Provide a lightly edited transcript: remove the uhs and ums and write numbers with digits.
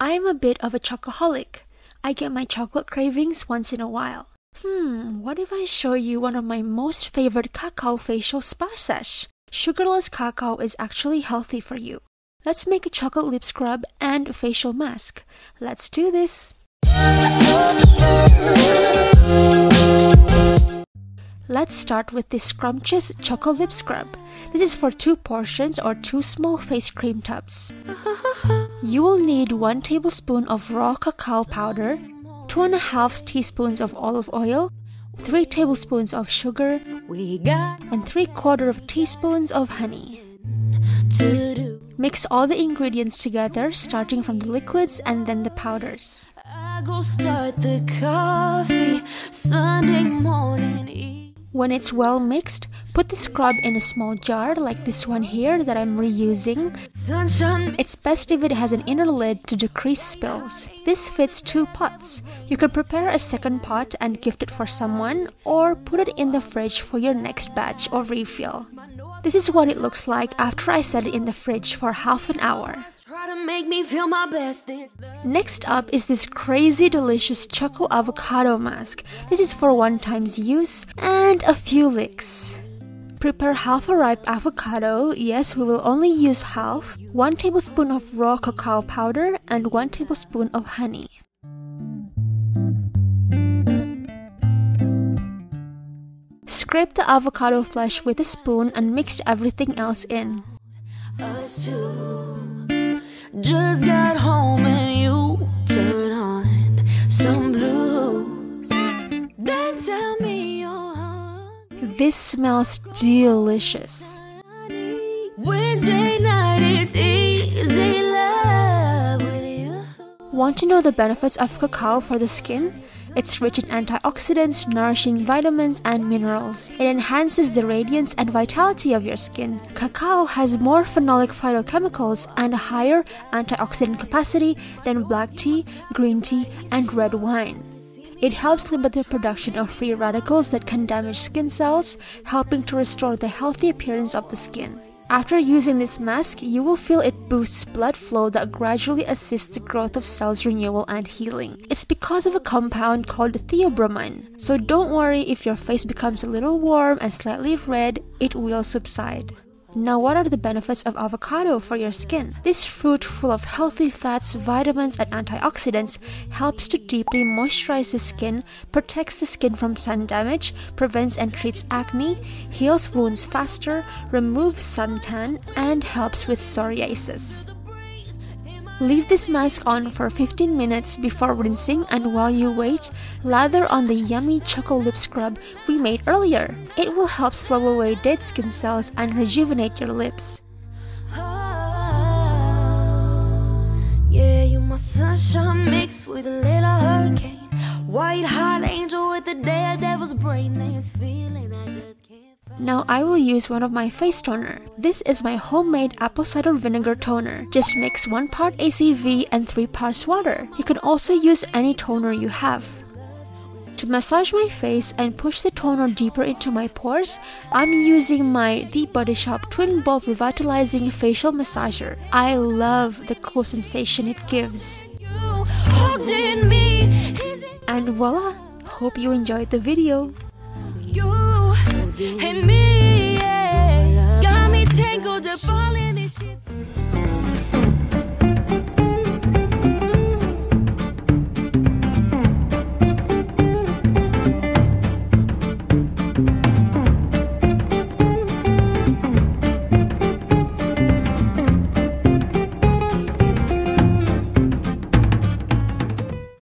I'm a bit of a chocoholic. I get my chocolate cravings once in a while. What if I show you one of my most favorite cacao facial spa sesh? Sugarless cacao is actually healthy for you. Let's make a chocolate lip scrub and facial mask. Let's do this! Let's start with this scrumptious chocolate lip scrub. This is for 2 portions or 2 small face cream tubs. You will need 1 tablespoon of raw cacao powder, 2.5 teaspoons of olive oil, 3 tablespoons of sugar, and 3/4 teaspoons of honey. Mix all the ingredients together, starting from the liquids and then the powders. When it's well mixed, put the scrub in a small jar like this one here that I'm reusing. It's best if it has an inner lid to decrease spills. This fits 2 pots. You can prepare a second pot and gift it for someone, or put it in the fridge for your next batch or refill. This is what it looks like after I set it in the fridge for half an hour. Next up is this crazy delicious Choco Avocado mask. This is for 1-time use and a few licks. Prepare half a ripe avocado. Yes, we will only use half. 1 tablespoon of raw cacao powder and 1 tablespoon of honey. Scrape the avocado flesh with a spoon and mix everything else in. Just got home and you turn on some blues. Then tell me you're hungry. This smells delicious. Wednesday night, it's easy love with you. Want to know the benefits of cacao for the skin? It's rich in antioxidants, nourishing vitamins and minerals. It enhances the radiance and vitality of your skin. Cacao has more phenolic phytochemicals and a higher antioxidant capacity than black tea, green tea, and red wine. It helps limit the production of free radicals that can damage skin cells, helping to restore the healthy appearance of the skin. After using this mask, you will feel it boosts blood flow that gradually assists the growth of cells renewal and healing. It's because of a compound called theobromine. So don't worry if your face becomes a little warm and slightly red, it will subside. Now, what are the benefits of avocado for your skin? This fruit, full of healthy fats, vitamins, and antioxidants, helps to deeply moisturize the skin, protects the skin from sun damage, prevents and treats acne, heals wounds faster, removes suntan, and helps with psoriasis. Leave this mask on for 15 minutes before rinsing, and while you wait, lather on the yummy Choco Lip Scrub we made earlier. It will help slow away dead skin cells and rejuvenate your lips. Yeah, you my sunshine mixed with a little hurricane. White hot angel with the daredevil's brain. This feeling I just can't. Now I will use one of my face toner. This is my homemade apple cider vinegar toner. Just mix 1 part ACV and 3 parts water. You can also use any toner you have. To massage my face and push the toner deeper into my pores, I'm using my The Body Shop Twin Bulb Revitalizing Facial Massager. I love the cool sensation it gives. And voila! Hope you enjoyed the video.